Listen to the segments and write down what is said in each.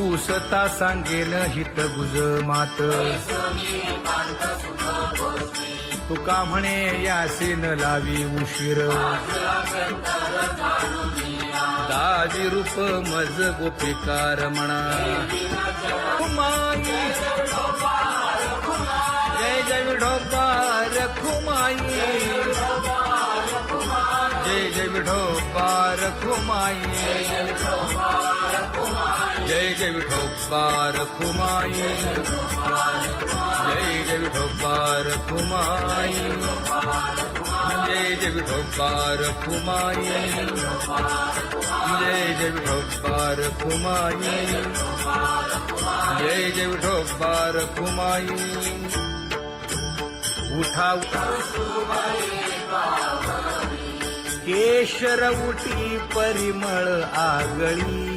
ऊसता सांगेन हित गुज मात तुका म्हणे यासीन लावी उशीर दाजी रूप मज गोपिकार म्हणा खुमाई जय जय विठोबा रखुमाई जय जय विठोबा रखुमाई जय जय विठोबा रखुमाई जय जय विठोबा रखुमाई जय जय विठोबा रखुमाई जय जय विठोबा रखुमाई जय जय विठोबा रखुमाई उठा केशर उठी परिमळ आगळी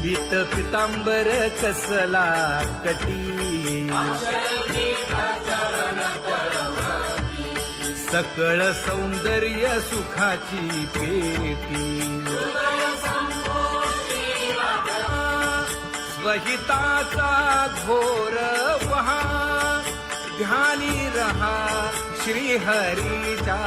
पीत पितांबर कसला कटी सकळ सौंदर्य सुखाची पेटी स्वहिताचा घोर वहा ध्यानी रहा श्रीहरीचा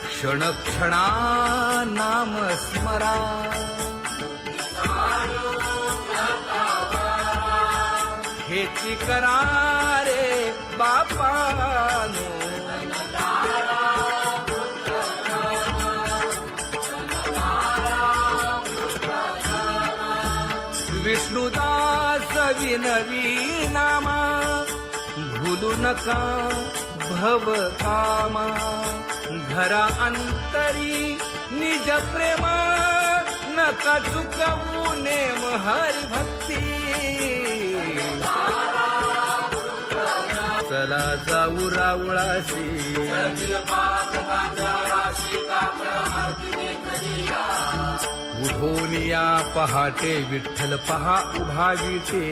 क्षण क्षणा नाम स्मरा हेची करा रे बापानो विष्णुदास विनवी नामा भूलू नका भव कामा घरा अंतरी निज प्रेमा नका चुकवू नेम हरी भक्ती चला जाऊ रावळाशी उठून या पहाटे विठ्ठल पहा उभा विटे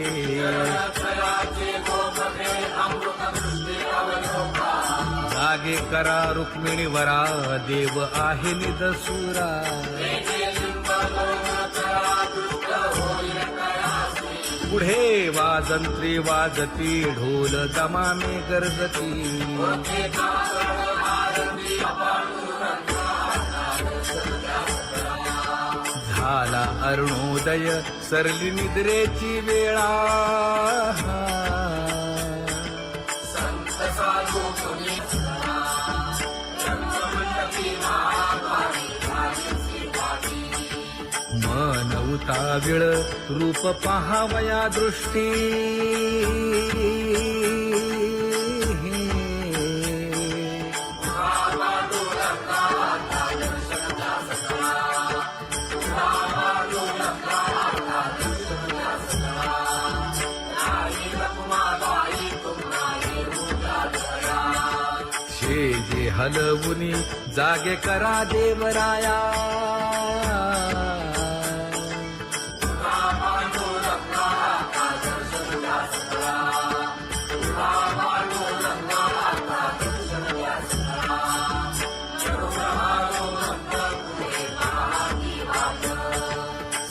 जागे करा रुक्मिणी वरा देव आहे निदसुरा पुढे वाजंत्री वाजती ढोल दमामे गरजती झाला अरुणोदय सरली निद्रेची वेळा मन उताविळ रूप पहावया दृष्टी जे हलवुनी जागे करा देवराया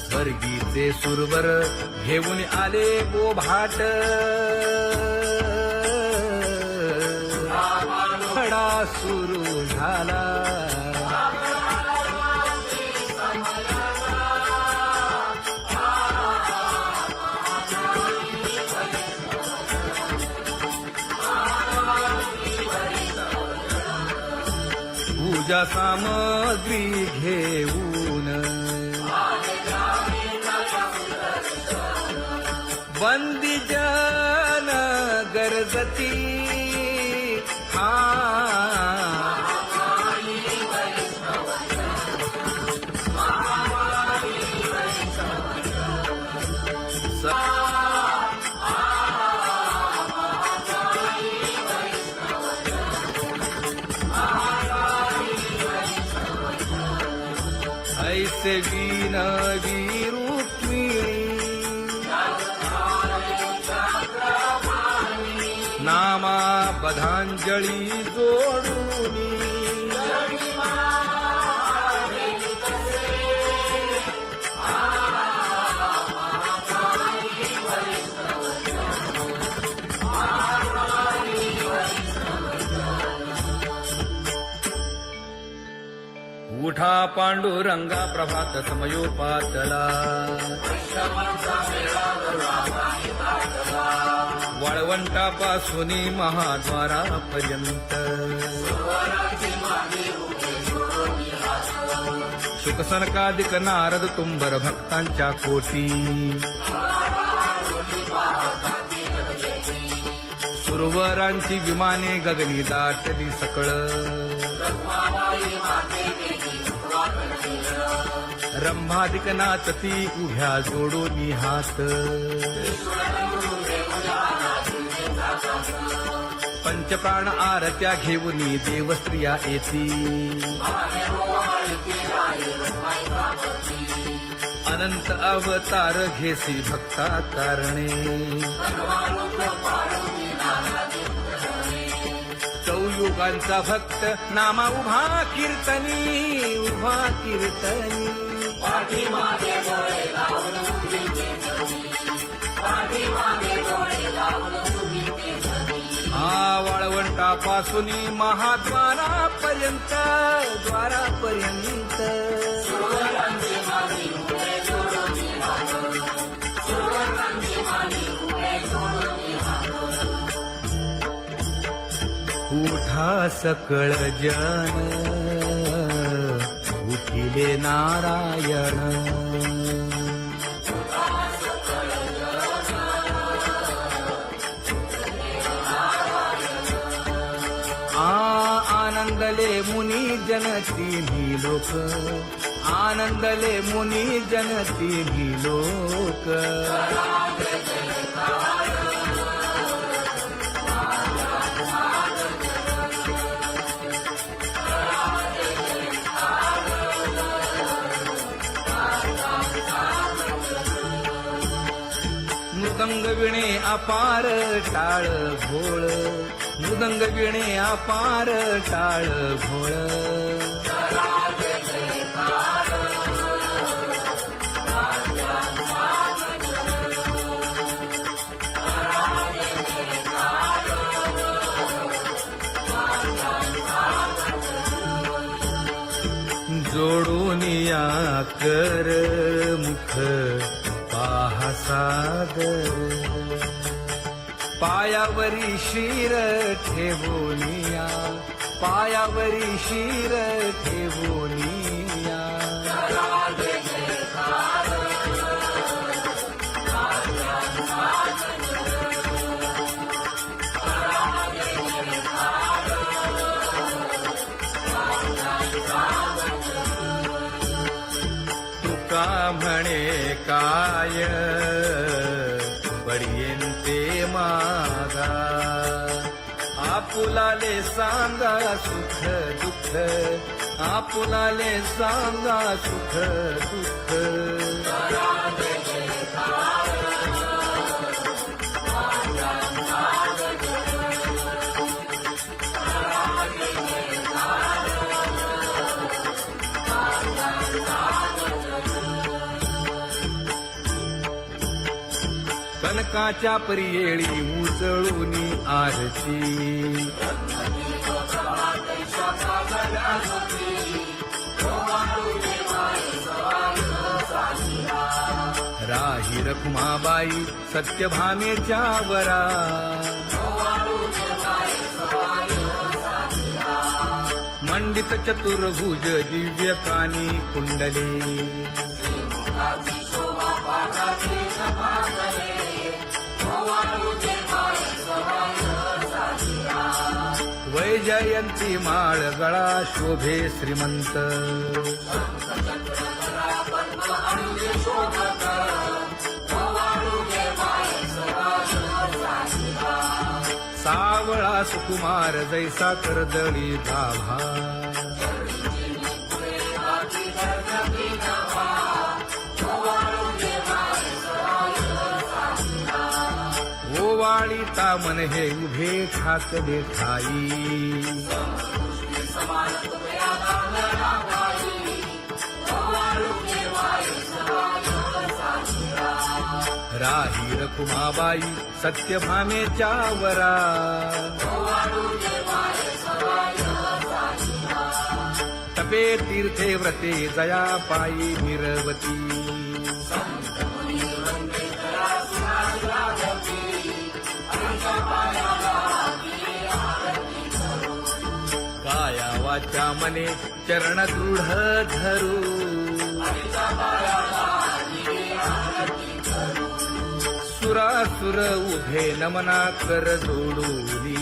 स्वर्गीचे सुरवर घेऊन आले गोभाट खडा सुरू झाला पूजा सामग्री घेऊन बंदी जन गरजती हा विनवी रुक्मिणी नामा बधांजळी जोडूनी उठा पांडुरंगा प्रभात समयोपातला वाळवंटापासून महाद्वारापर्यंत शुकसनकादिक नारद तुंबर भक्तांच्या कोटी सुरवरांची विमाने गगनी दाटली सकळ रंभादिक नाचती उभ्या जोडोनी हात पंचप्राण आरत्या घेऊनी देवस्त्रिया येती अनंत अवतार घेसी भक्ता तारणे चौयुगांचा भक्त नामा उभा कीर्तनी उभा कीर्तनी वाळवंटापासून महाद्वारापर्यंत द्वारापर्यंत उठा सकळ जन उठिले नारायण आनंदले मुनी जन तिन्ही लोक आनंदले मुनी जन तिन्ही लोक मृदंग विणे अपार टाळ भोळ मृदंग विणे अपार टाळ भोळ जोडूनिया कर मुख पाहा सागर पायावरी शिर ठेवोनिया पायावरी शिर ठेवोनिया तुका म्हणे काय बडियेंते मागा आपुलाले सांगा सुख दुःख आपुलाले सांगा सुख दुःख कनकाच्या परियेळी उजळूनी आरती राही रखुमाबाई सत्यभामेच्या वरा मंडित चतुर्भुज दिव्य कानी कुंडली वैजयंती माळ गळा शोभे श्रीमंत सावळा सुकुमार जैसा कर्दळी गाभा वाळीता मन हे उभे ठाकले ठाई राही रखुमाबाई सत्यभामेच्या वरा तपे तीर्थे व्रते जया पायी निरवती काया वाचा मने चरण दृढ धरू सुरासुर उभे नमना कर जोडूनी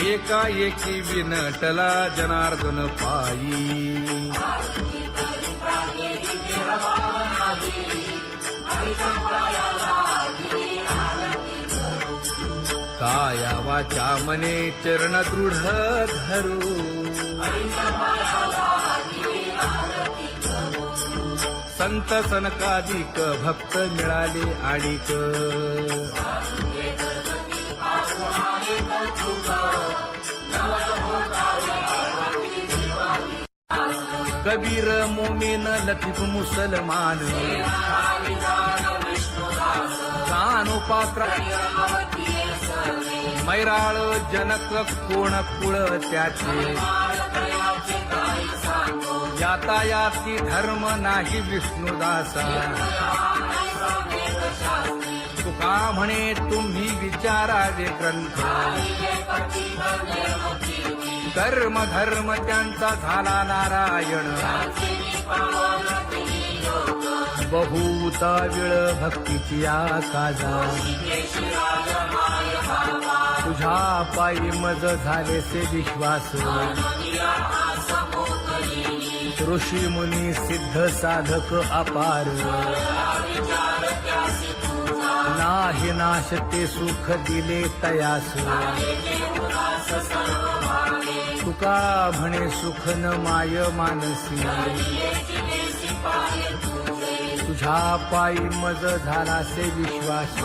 एकाएकी विनटला जनार्दन पायी काया वाचा मने चरण दृढ धरू संत सनकादिक भक्त मिळाले आणिक कबीर मोमीन लतीफ मुसलमान कानोपात्र मैराळ जनक कोण कुळ त्याचे यातायाती धर्म नाही विष्णुदासा तुका म्हणे तुम्ही विचारावे ग्रंथ कर्म धर्म त्यांचा झाला नारायण बहुता वेळ भक्तीची काजा तुझ्या पायी मज झाले से विश्वास ऋषी मुनी सिद्ध साधक अपार नाही नाश ते सुख दिले तयास तुका म्हणे सुख न माय मानसी तुझ्या पायी मज झाला से विश्वास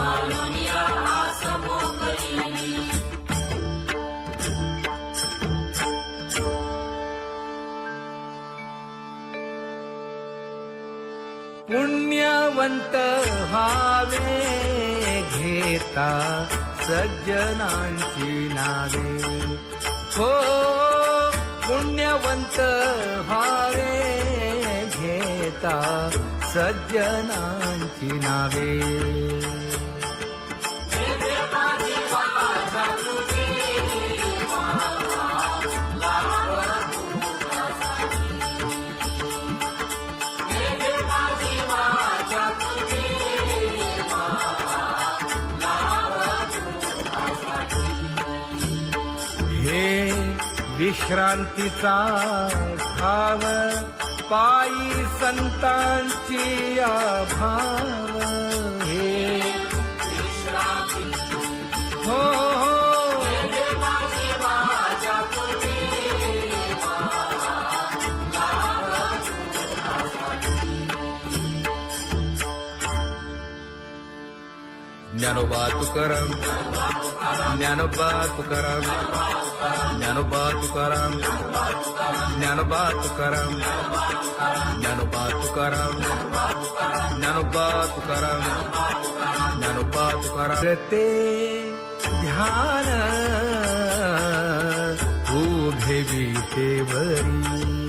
पुण्यवंत व्हावे घेता सज्जनांची नावे हो पुण्यवंत व्हावे घेता सज्जनांची नावे विश्रांतीचा भाव पायी संतांची भाव हे हो ज्ञानोबा तुकाराम ज्ञानोबा तुकाराम ज्ञानोबा तुकाराम ज्ञानोबा तुकाराम ज्ञानोबा तुकाराम ज्ञानोबा तुकाराम ज्ञानोबा तुकाराम ते ध्यान उभे विटेवरी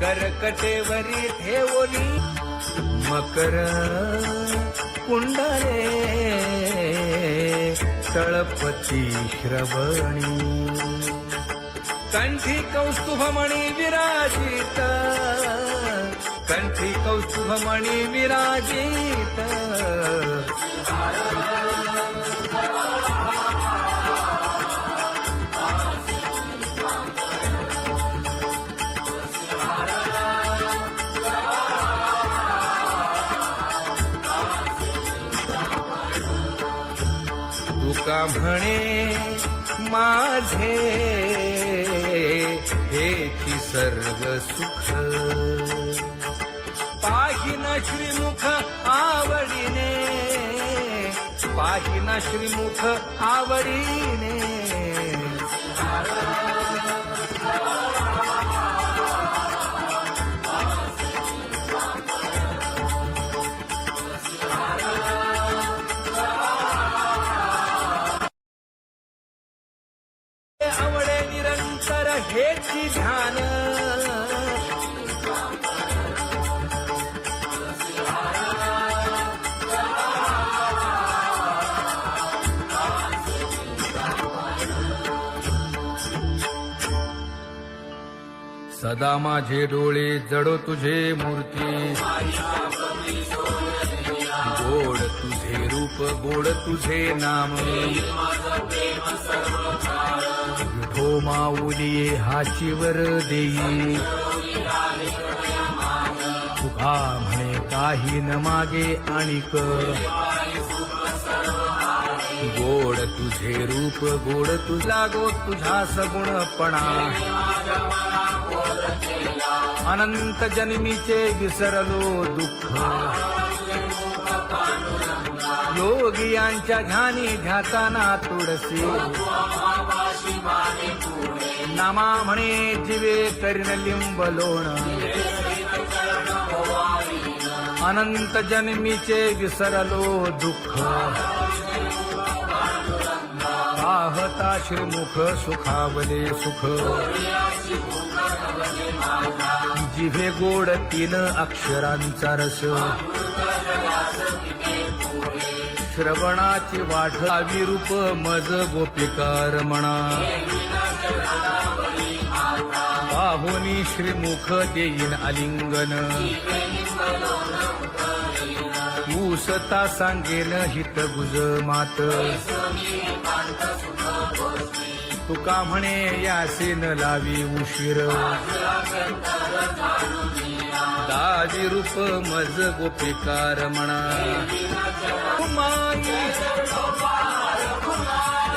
करकटेवरी ठेवली मकर कुंडले तळपती श्रवणी कंठी कौस्तुभमणी विराजित कंठी कौस्तुभमणी विराजित तुका म्हणे माझे हेची सर्व सुख पाहिना श्रीमुख आवडीने पाहिना श्रीमुख आवडीने आवडे निरंतर हेची ध्यान सदा माझे डोळे जडो तुझे मूर्ती गोड तुझे रूप गोड तुझे नाम विठो माऊलिये हाचीवर देई तुका म्हणे काही न मागे आणिक गोड तुझे रूप गोड तुझा गो तुझा सगुणपणा अनंत जन्मीचे विसरलो दुःख योगियांच्या ध्यानी ध्याताना तुळसी नामा म्हणे जीवे करीन लिंबलोण अनंत जन्मीचे विसरलो दुःख पाहता श्रीमुख सुखावले सुख जिभे गोड 3 अक्षरांचा रस श्रवणाची वाट विरूप मज गोपिकार म्हणा पाहुनी श्रीमुख देईन आलिंगन ऊसता सांगेन हित गुज मात तुका म्हणे यासीन लावी उशीर दावी रूप मज गोपिकार म्हणा खुमाई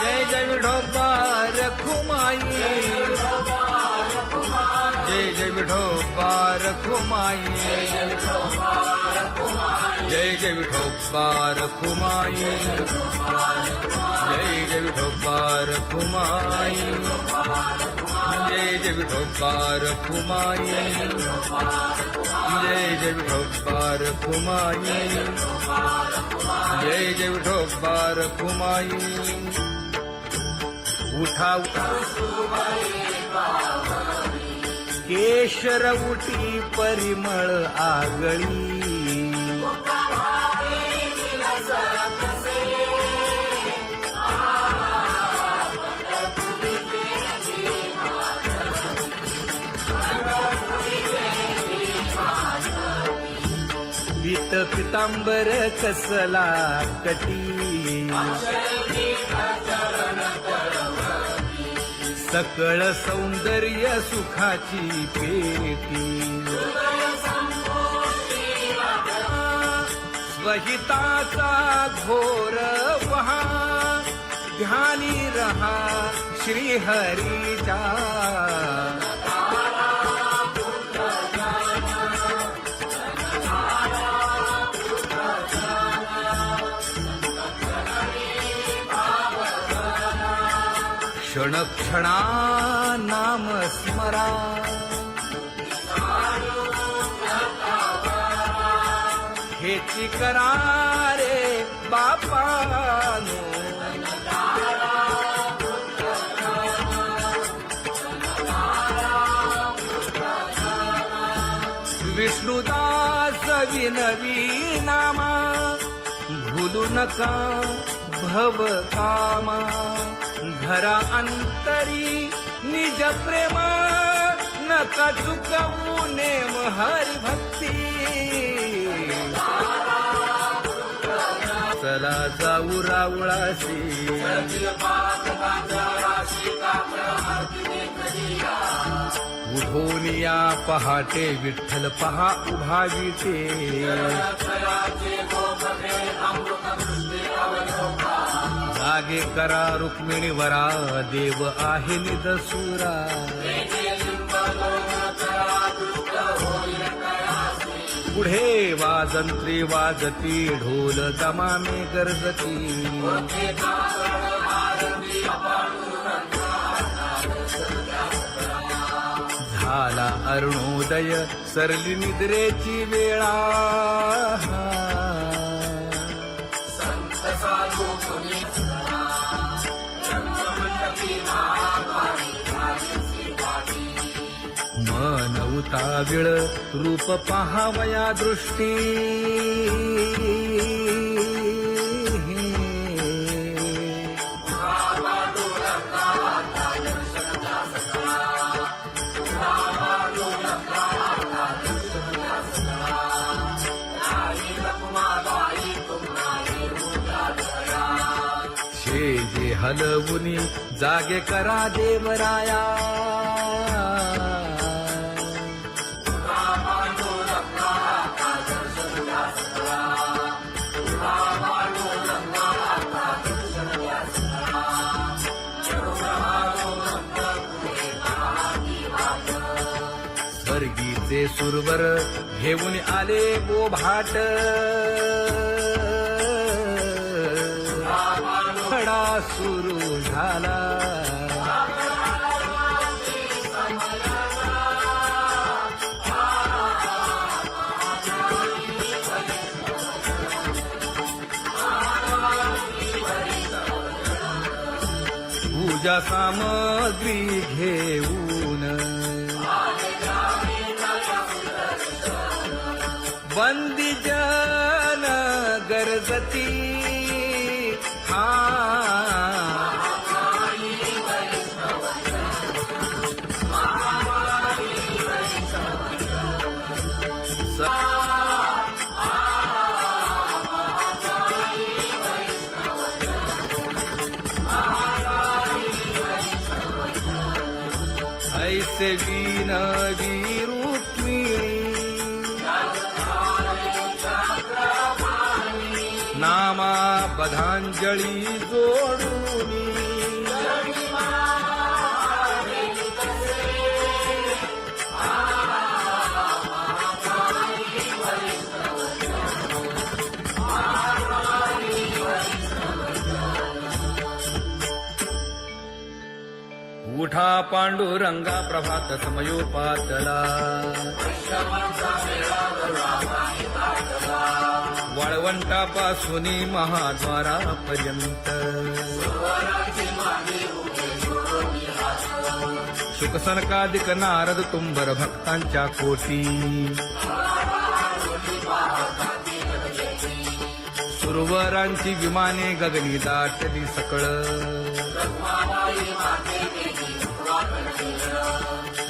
जय जय विठोबार खुमाई जय जय विठोबार खुमाई जय जय विठोबार खुमाई जय जय विठोबार खुमाई जय जय विठोबार खुमाई जय जय विठोबार खुमाई जय जय विठोबार खुमाई उठा केशर उठी परिमळ आगळी पीत पितांबर कसला कटी सकळ सौंदर्य सुखाची पेटी स्वहिताचा घोर वहा ध्यानी रहा श्रीहरीचा क्षण क्षणा नाम स्मरा हेची करा रे बापानो विष्णुदास विनवी नामा भूलू नका भव कामा घरा अंतरी निज प्रेम नका चुकवू नेम हरी भक्ती चला जाऊ रावळाशी उठून या पहाटे विठ्ठल पहा उभा विटे जागे करा रुक्मिणीवरा देव आहे निदसुरा पुढे वाजंत्री वाजती ढोल दमामे गरजती झाला अरुणोदय सरली निद्रेची वेळा मन उताविळ रूप पहावया दृष्टी जे हलवुनी जागे करा देवराया स्वर्गीचे सुरवर घेऊन आले बोभाट खडा सुरू झाला पूजा सामग्री घेऊन बंदी जन गरजती ऐसे विनवी रुक्मिणी नामा बधांजळी जोडूनी उठा पांडुरंगा प्रभात समयोपातला वाळवंटापासून महाद्वारापर्यंत शुकसनकादिक नारद तुंबर भक्तांच्या कोटी सुरवरांची विमाने गगनी दाटली सकळ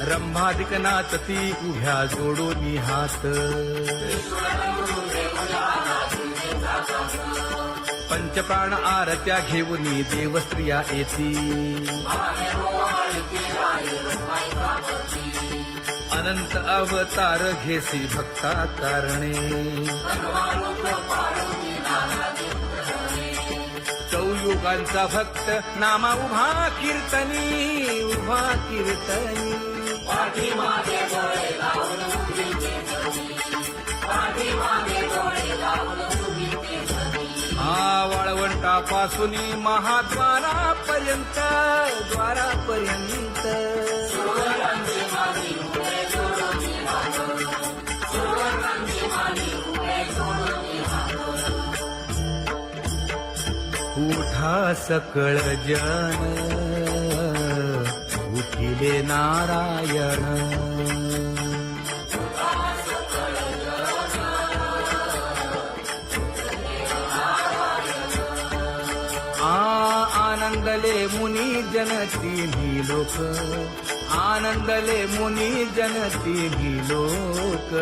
रंभादिक नाचती उभ्या जोडोनी हात पंचप्राण आरत्या घेऊनी देवस्त्रिया येती अनंत अवतार घेसी भक्ता कारणे चौयुगांचा भक्त नामा उभा कीर्तनी उभा कीर्तनी पाठीमागे डोळे लावून उभीचे जनी पाठीमागे डोळे लावून उभीचे जनी वाळवंटापासून महाद्वारापर्यंत द्वारापर्यंत सुरवरांची मानी उभे जोडून हात सुरवरांची मानी उभे जोडून हात उठा सकळ जन उठिले नारायण आनंदले मुनी जन तिन्ही लोक आनंदले मुनी जन तिन्ही लोक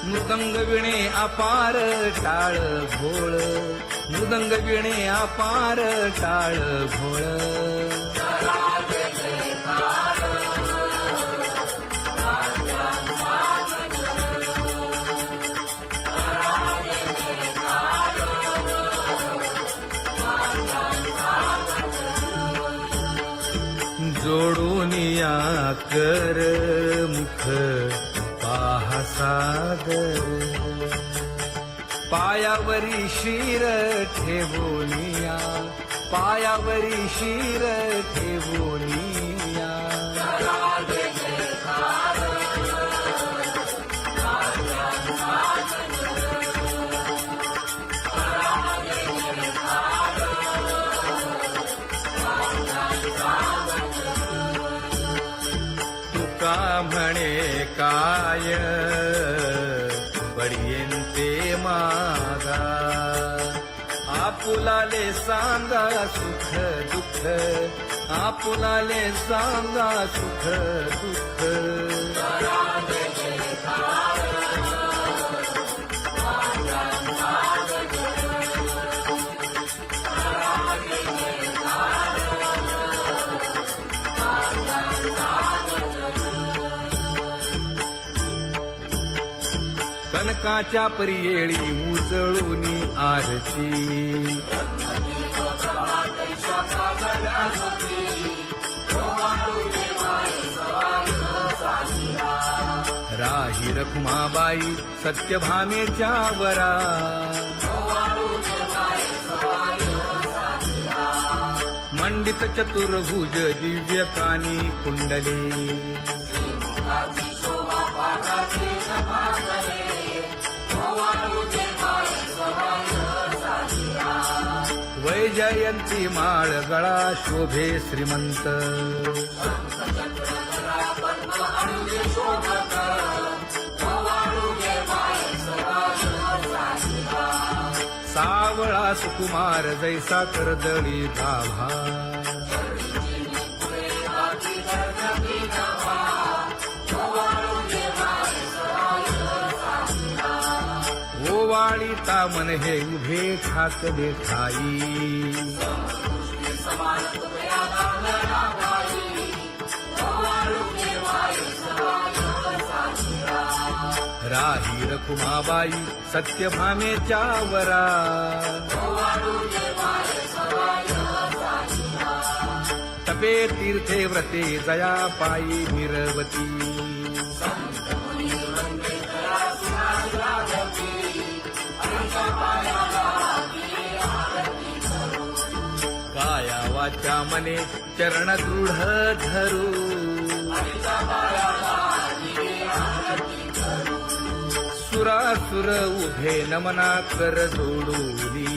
मृदंग विणे अपार टाळ भोळ मृदंग विणे अपार टाळ भोळ जोडून या कर मुख पाहा सादर पायावरी शिर ठेवूनिया पायावरी शिर ठेवूनिया तुका म्हणे काय बडियेन ते मागा आपुलाले सांगा सुख दुःख आपुलाले सांगा सुख दुःख कनकाच्या परियेळी उजळूनी आरती राही रखुमाबाई सत्यभामेच्या वरा मंडित चतुर्भुज दिव्य कानी कुंडले वैजयंती माळ गळा शोभे श्रीमंत सावळा सुकुमार जैसा कर्दळी गाभा ओवाळीता मन हे उभे ठाकले ठाई राही रखुमाबाई सत्यभामेच्या वरा तपे तीर्थे व्रते जया पायी निरवती काया वाचा मने चरण दृढ धरू सुरासुर उभे नमना कर जोडूनी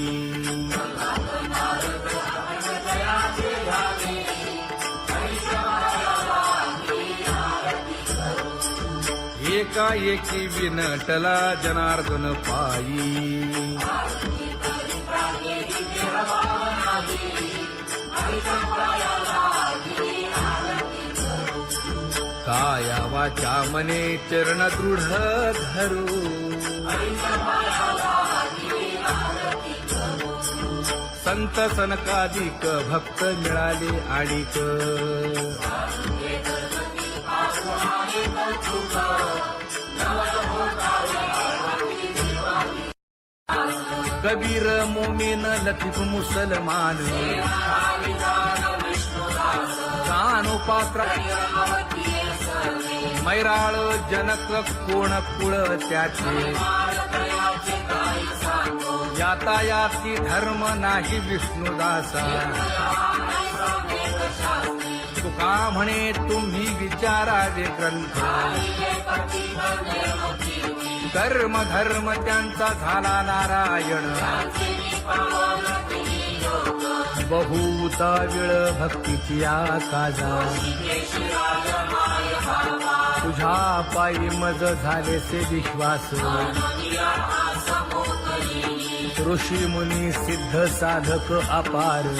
एकाएकी विनटला जनार्दन पायी काया वाचा मने चरण दृढ धरू संत सनकादिक भक्त मिळाले आणिक कबीर मोमीन लतीफ मुसलमान कानोपात्र मैराळ जनक कोण कुळ त्याचे यातायाती धर्म नाही विष्णुदासा तुका म्हणे तुम्ही विचारावे ग्रंथ कर्म धर्म त्यांचा झाला नारायण बहुता वेळ भक्तीची काजा तुझ्या पायी मज झालेसे विश्वास ऋषी मुनी सिद्ध साधक अपार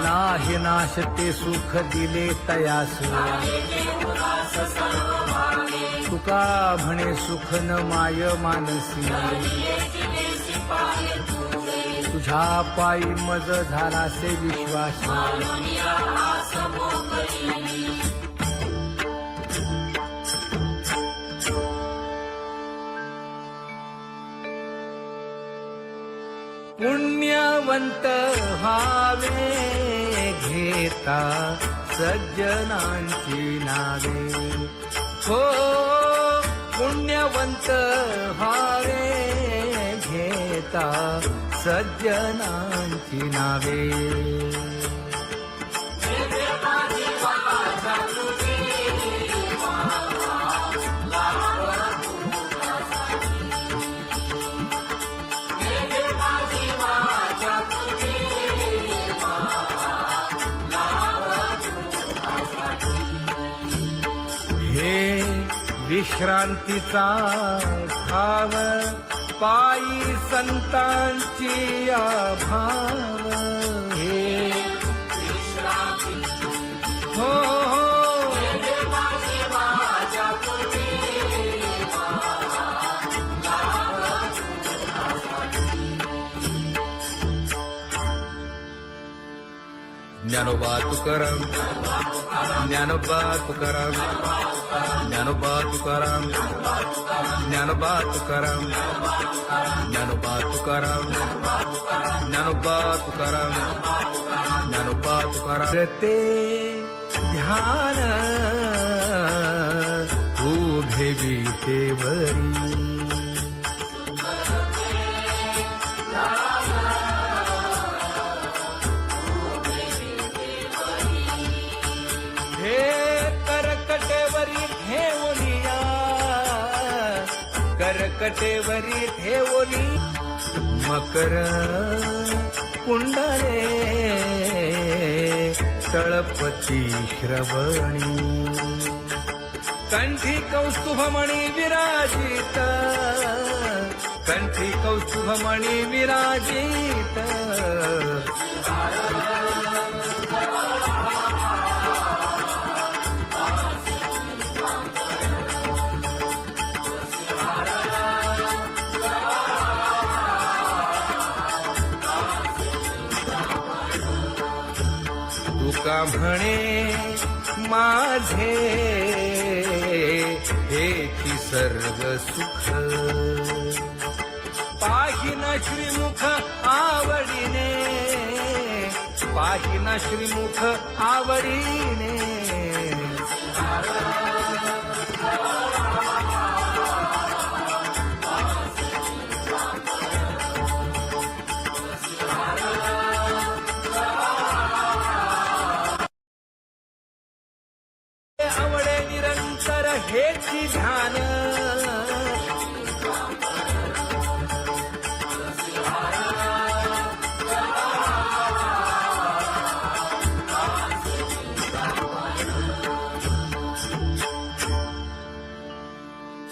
नाही नाश ते सुख दिले तयास तुका म्हणे सुख न माय मानसी पाय तुझे तुझ्या पायी मज झालासे विश्वास दुनिया आस मोकळी पुण्यवंत व्हावे घेता सज्जनांची नावे हो पुण्यवंत व्हावे घेता सज्जनांची नावे हे विश्रांतीचा ठाव पायी संतांची आभाव हे हो हो ज्ञानोबा तुकाराम ज्ञानोबा तुकाराम ज्ञानोबा तुकाराम ज्ञानोबा तुकाराम ज्ञानोबा तुकाराम ज्ञानोबा तुकाराम ज्ञानोबा तुकाराम ते ध्यान उभे विटेवरी करकटेवरी ठेवलिया करकटेवरी ठेवली मकर कुंडले तळपती श्रवणी कंठी कौस्तुभमणी विराजित कंठी कौस्तुभमणी विराजित तुका म्हणे माझे हेची सर्व सुख पाहिना श्रीमुख आवडीने पाहिना श्रीमुख आवडीने आवडे निरंतर हेची ध्यान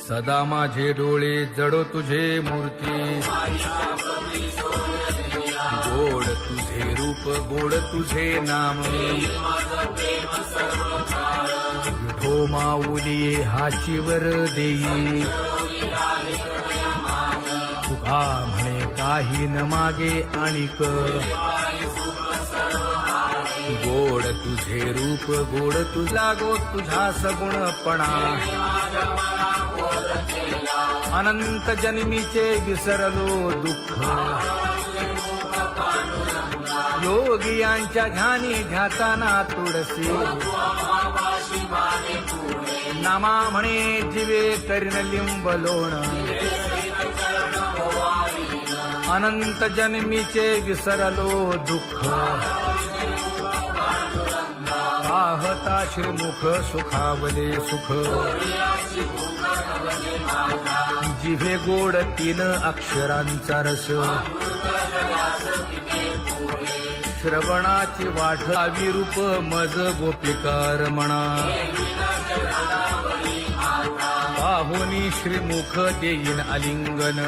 सदा माझे डोळे जडो तुझे मूर्ती गोड तुझे रूप गोड तुझे नाम विठो माऊली हाचीवर देई तुका म्हणे काही न मागे आणिक गोड तुझे रूप गोड तुझा गो तुझा सगुणपणा अनंत जन्मीचे विसरलो दुःख योगियांच्या ध्यानी ध्याताना तुळसी नामा म्हणे जीवे करीन लिंबलोण अनंत जन्मीचे विसरलो दुःख पाहता श्रीमुख सुखावले सुख जिभे गोड 3 अक्षरांचा रस श्रवणाची वाट विरूप मज गोपिकार म्हणा पाहुनी श्रीमुख देईन आलिंगन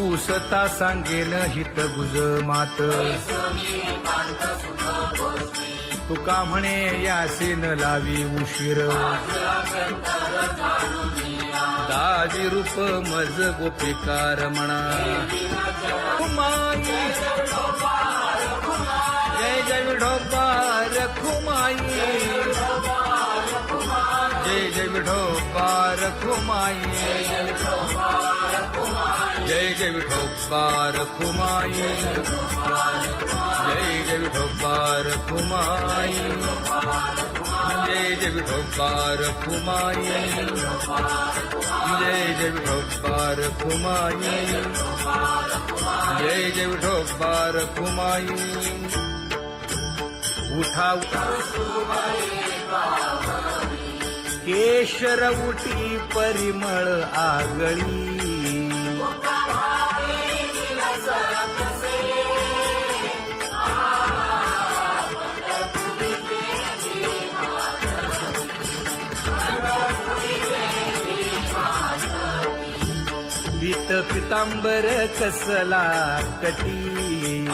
ऊसता सांगेन हित गुज मात तुका म्हणे यासी न लावी उशीर दाजी रूप मज गोपिकार म्हणा खुमाई जय जय विठोबा रखुमाई जय जय विठोबा रखुमाई जय जय विठोबा रखुमाई जय जय विठोबा रखुमाई जय जय विठोबा रखुमाई जय जय विठोबा रखुमाई जय जय विठोबा रखुमाई उठा केशर उठी परिमळ आगळी पीत पितांबर कसला कटी